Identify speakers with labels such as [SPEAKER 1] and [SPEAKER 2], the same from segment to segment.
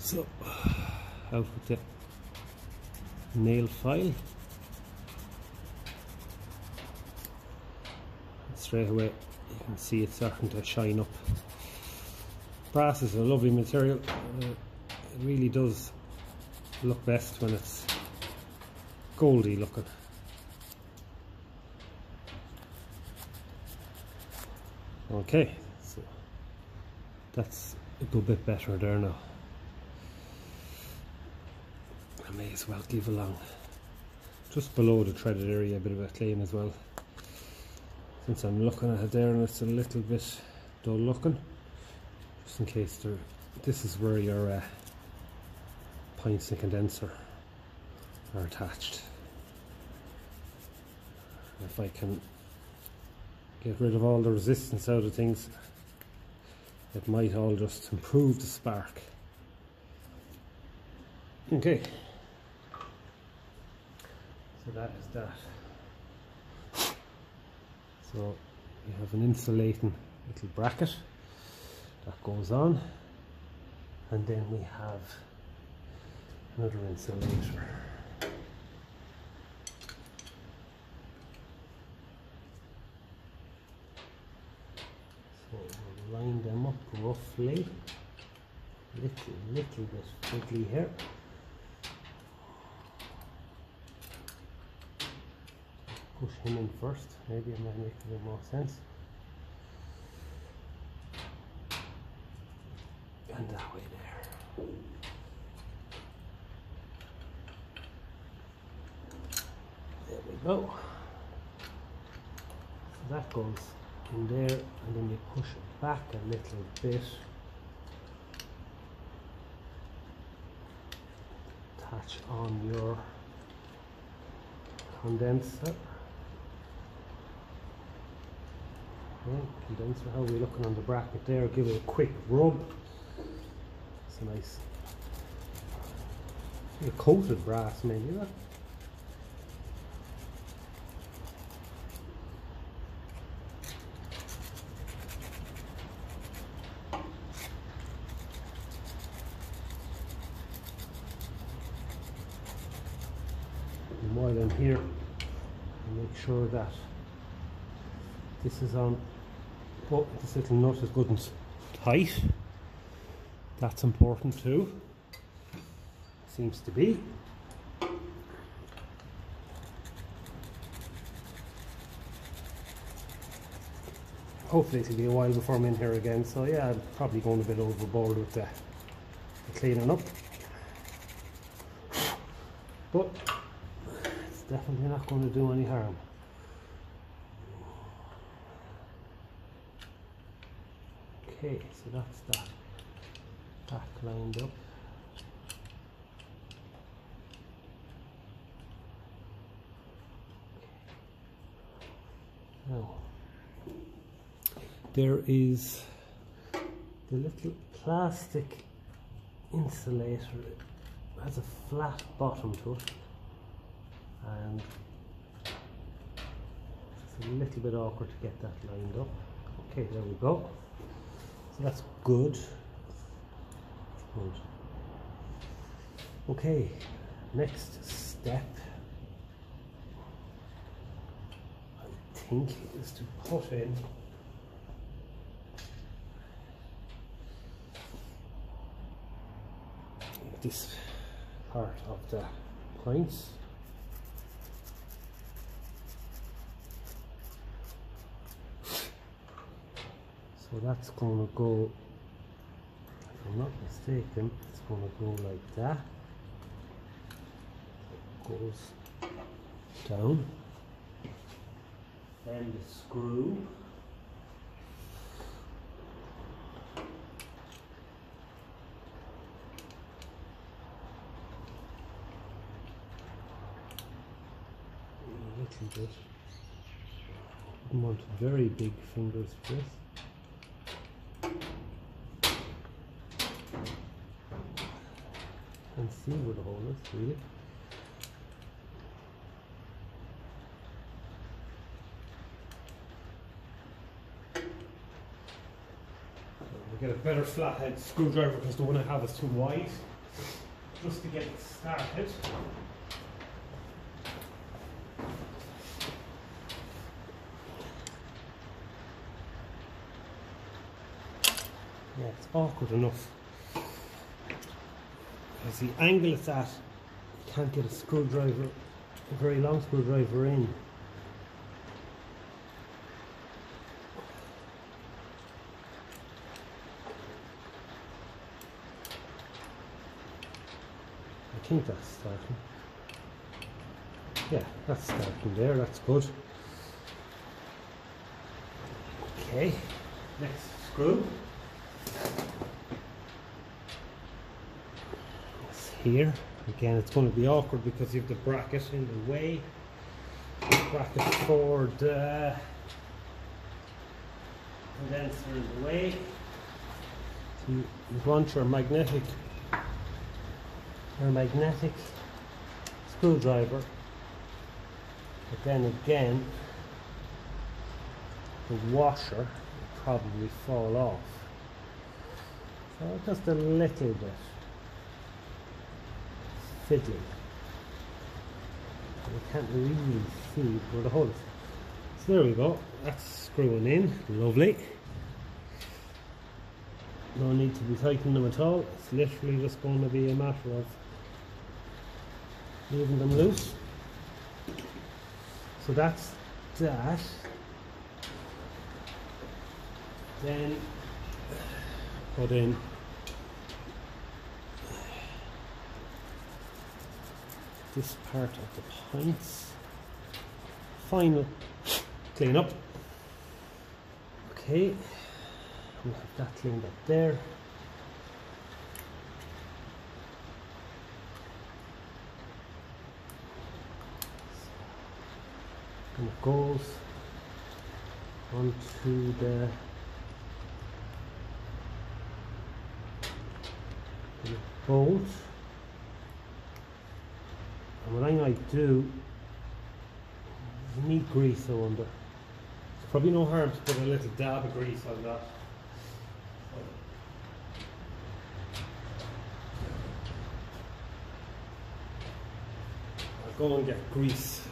[SPEAKER 1] So, out with the nail file. Straight away you can see it's starting to shine up. Brass is a lovely material. It really does look best when it's goldy looking. Okay, so that's a good bit better there now. I may as well give along just below the threaded area a bit of a clean as well, since I'm looking at it there and it's a little bit dull looking, just in case there. This is where your pints and condenser are attached. If I can get rid of all the resistance out of things, it might all just improve the spark. Okay, so that is that. So we have an insulating little bracket that goes on, and then we have another insulator. So we'll line them up roughly, little bit fiddly here. Push him in first, maybe it might make a bit more sense. And that way there. There we go. So that goes in there, and then you push it back a little bit. Attach on your condenser. Okay, condenser, how are we looking on the bracket there? Give it a quick rub. It's a nice coated brass maybe, that. And while I'm here, make sure that this is on. Oh, this little nut is good and tight. That's important too. Seems to be. Hopefully it'll be a while before I'm in here again. So yeah, I'm probably going a bit overboard with the cleaning up. But it's definitely not going to do any harm. Okay, so that's that back lined up. Now, there is the little plastic insulator. It has a flat bottom to it, and it's a little bit awkward to get that lined up. Okay, there we go. So that's good. Good. Okay, next step I think is to put in this part of the points. So that's going to go, if I'm not mistaken, it's going to go like that. It goes down. Then the screw. A little bit. Wouldn't want very big fingers for this. And see where the hole is, really. So we'll get a better flathead screwdriver because the one I have is too wide. just to get it started. Yeah, it's awkward enough. Because the angle it's at, you can't get a screwdriver, a very long screwdriver in. I think that's starting. Yeah, that's starting there, that's good. Okay, next screw. It's here. Again, it's going to be awkward because you have the bracket in the way. Bracket for the condenser in the way. So you want your magnetic screwdriver, but then again the washer will probably fall off, so just a little bit fiddly. You can't really see where the hole is. So there we go, that's screwing in, lovely. No need to be tightening them at all, it's literally just going to be a matter of leaving them loose. So that's that. Then put in this part of the points. Final clean up. Okay, we'll have that cleaned up there. And it goes onto the bolt. And what I might do, you need grease I wonder. There's probably no harm to put a little dab of grease on that. I'll go and get grease.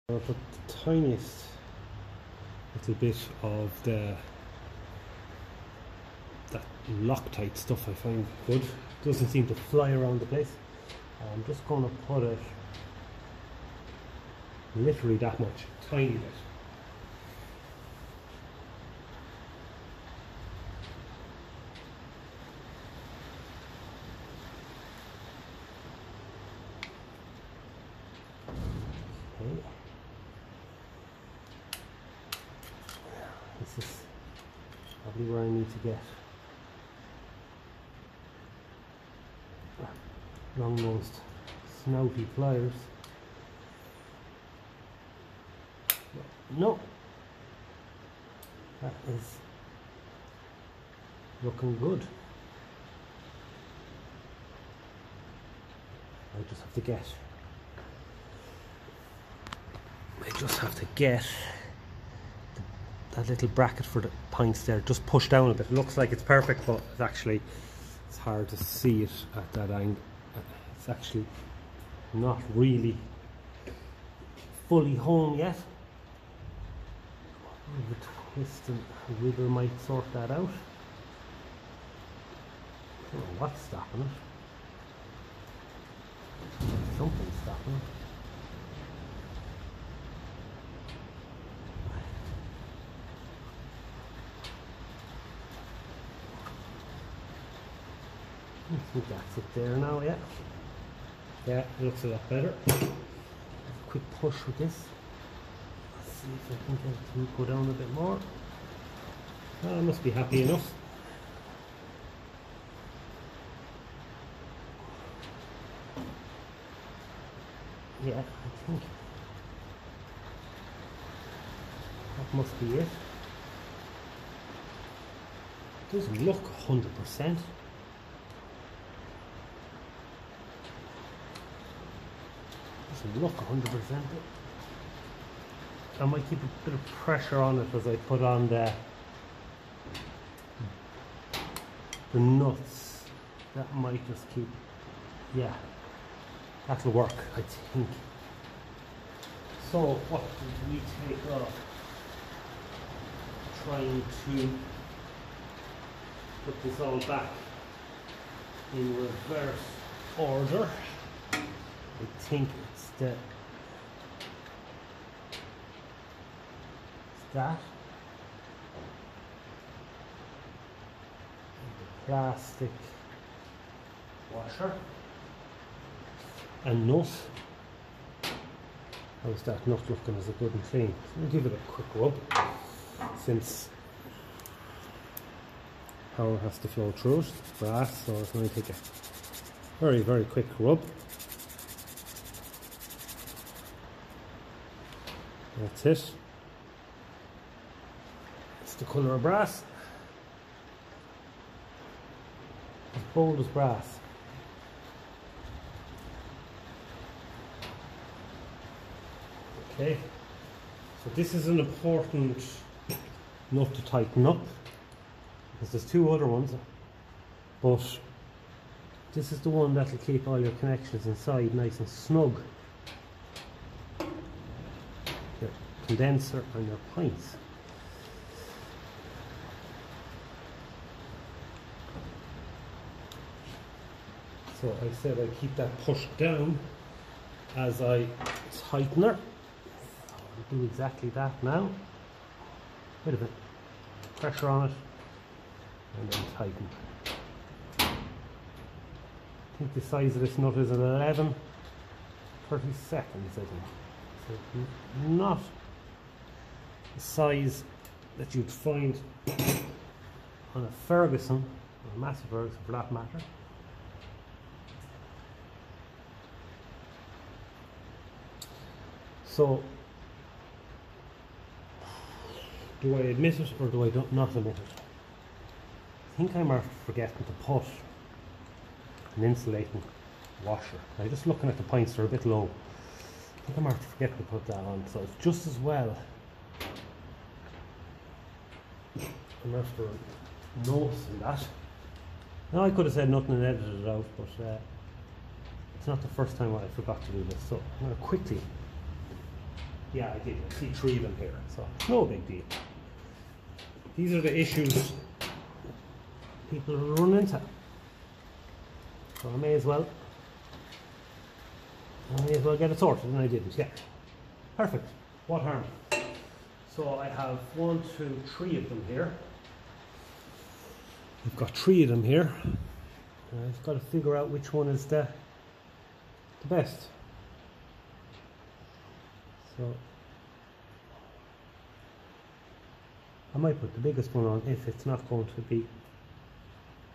[SPEAKER 1] I'll put the tiniest little bit of that Loctite stuff I find good. Doesn't seem to fly around the place. I'm just going to put it literally that much, tiny bit. Okay. This is probably where I need to get long-nosed snouty pliers. No, that is looking good. I just have to get that little bracket for the points there, just push down a bit. It looks like it's perfect, but it's hard to see it at that angle. It's actually not really fully home yet. The twist and wiggle might sort that out. I don't know what's stopping it. Something's stopping it. I think that's it there now, yeah. Yeah, it looks a lot better. Quick push with this. Let's see if I can get it to go down a bit more. Oh, I must be happy enough. Yeah, I think that must be it. Doesn't look 100%. Doesn't look 100%. I might keep a bit of pressure on it as I put on the nuts. That might just keep, yeah, That'll work, I think. So what did we take off? Trying to put this all back in reverse order. I think it's that. And the plastic washer and nut. How's that nut looking? Is it good and clean? So we'll give it a quick rub, since power has to flow through it. It's brass, so it's going to take a very, very quick rub. That's it. It's the colour of brass. As bold as brass. Okay, so this is an important nut to tighten up, because there's two other ones, but this is the one that will keep all your connections inside nice and snug. Your condenser and your pints. So I said I keep that pushed down as I tighten her. I'll do exactly that now. Bit of pressure on it and then tighten. I think the size of this nut is 11/32, I think. So not the size that you'd find on a Ferguson, or a massive Ferguson for that matter. So, do I admit it or do I not admit it? I think I'm after forgetting to put an insulating washer. I'm just looking at the points, they're a bit low. I think I'm after forgetting to put that on, so it's just as well. I'm after noticing that. Now I could have said nothing and edited it out, but it's not the first time I forgot to do this, so I'm going to quickly. Yeah, I did. I see 3 of them here, so no big deal. These are the issues people run into. So I may as well get it sorted, and I didn't. Yeah, perfect. What harm? So I have 1, 2, 3 of them here. I've got 3 of them here. I've got to figure out which one is the best. So I might put the biggest one on if it's not going to be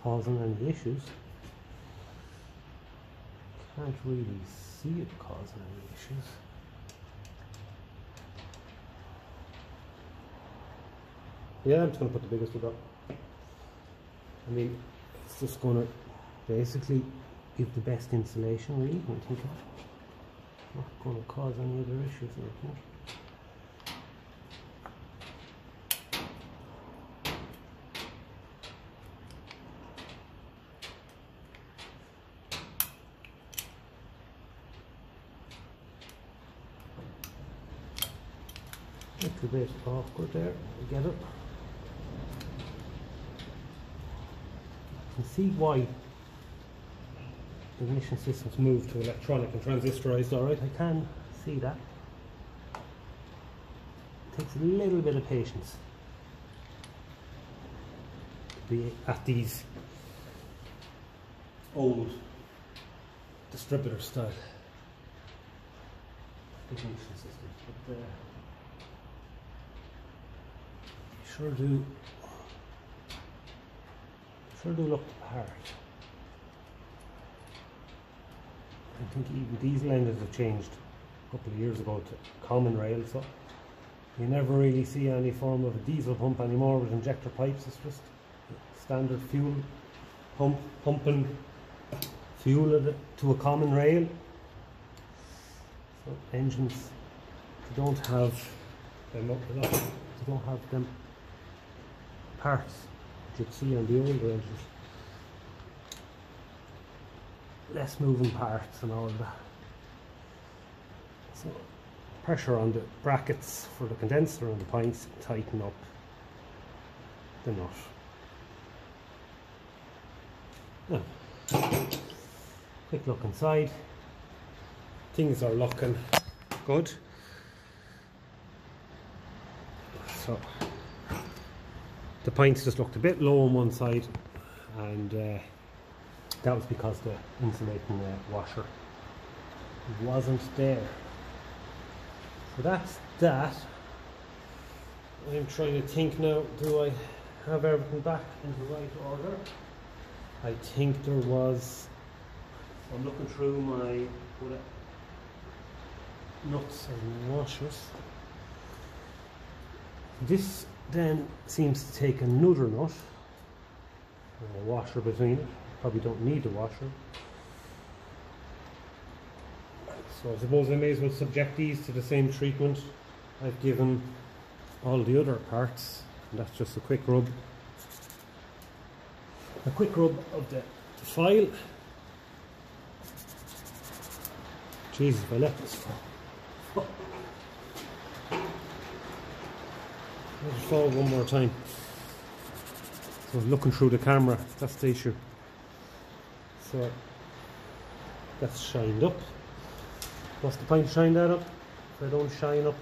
[SPEAKER 1] causing any issues. Can't really see it causing any issues. Yeah, I'm just going to put the biggest one up. I mean, it's just going to basically give the best insulation, really, when you think of it. Not going to cause any other issues or anything. It's a bit awkward there, I get it. You can see why ignition systems move to electronic and transistorized, alright, I can see that. It takes a little bit of patience to be at these old distributor style ignition systems, but sure do look the part. I think even diesel engines have changed a couple of years ago to common rail, so you never really see any form of a diesel pump anymore with injector pipes. It's just standard fuel pump, pumping fuel to a common rail. So engines, they don't have them parts that you'd see on the older engines. Less moving parts and all of that. So pressure on the brackets for the condenser and the pints, tighten up the nut. Now, quick look inside. Things are looking good. So the pints just looked a bit low on one side, and that was because the insulating washer wasn't there. So that's that. I'm trying to think now, do I have everything back in the right order? I think there was, I'm looking through my nuts and washers. This then seems to take another nut and a washer between it. Probably don't need the washer. So I suppose I may as well subject these to the same treatment I've given all the other parts, and that's just a quick rub. A quick rub of the file. Jesus, if I let this fall. Let it fall one more time. So looking through the camera, that's the issue. So that's shined up. What's the point of shining that up if I don't shine up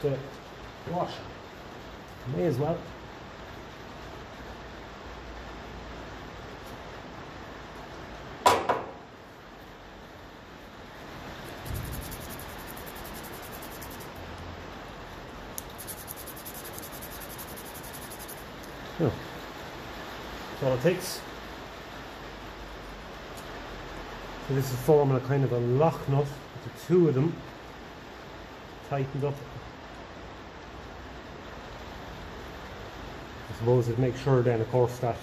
[SPEAKER 1] the washer? May as well. Oh. That's all it takes. So this is forming a kind of a lock nut with the two of them tightened up. I suppose it makes sure then, of course, that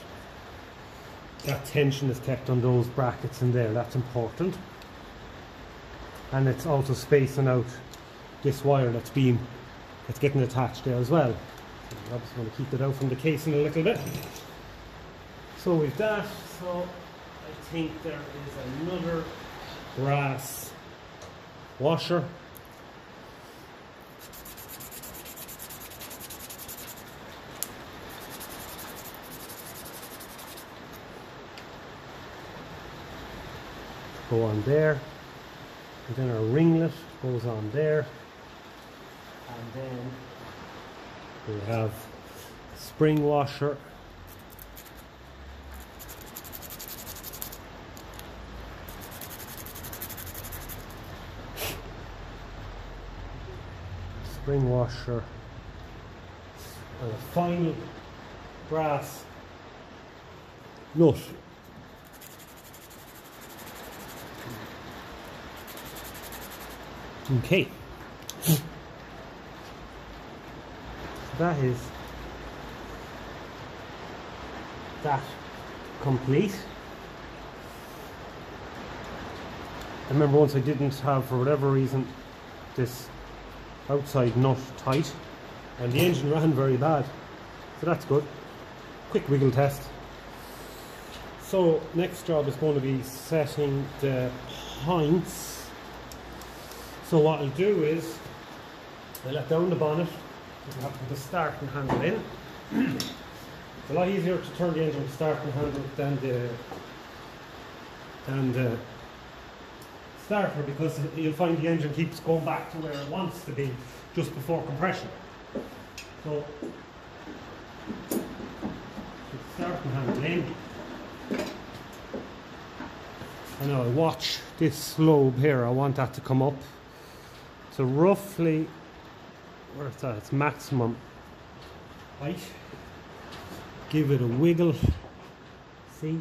[SPEAKER 1] that tension is kept on those brackets in there. That's important. And it's also spacing out this wire that's getting attached there as well. So I obviously want to keep it out from the casing a little bit. So with that, so I think there is another brass washer. Go on there, and then our ringlet goes on there, and then we have a spring washer. Spring washer and a final brass nut. Okay, so that is that complete. I remember once I didn't have, for whatever reason, this outside nut tight, and the engine ran very bad, so that's good. Quick wiggle test. So next job is going to be setting the points. So what I'll do is I'll let down the bonnet, so I have to put the starting handle in. It's a lot easier to turn the engine with the starting handle than the starter, because you'll find the engine keeps going back to where it wants to be just before compression. So put the starting handle in. And now I watch this lobe here, I want that to come up. So roughly, where's that? It's maximum height. Give it a wiggle. See?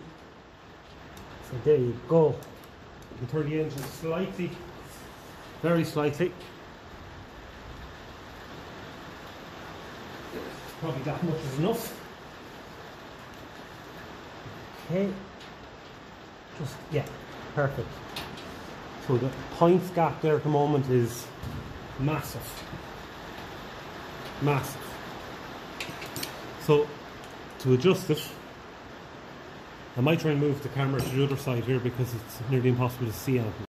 [SPEAKER 1] So there you go. You can turn the engine slightly, very slightly. Probably that much is enough. Okay. Just, yeah, perfect. So the points gap there at the moment is massive. Massive. So to adjust it, I might try and move the camera to the other side here because it's nearly impossible to see on.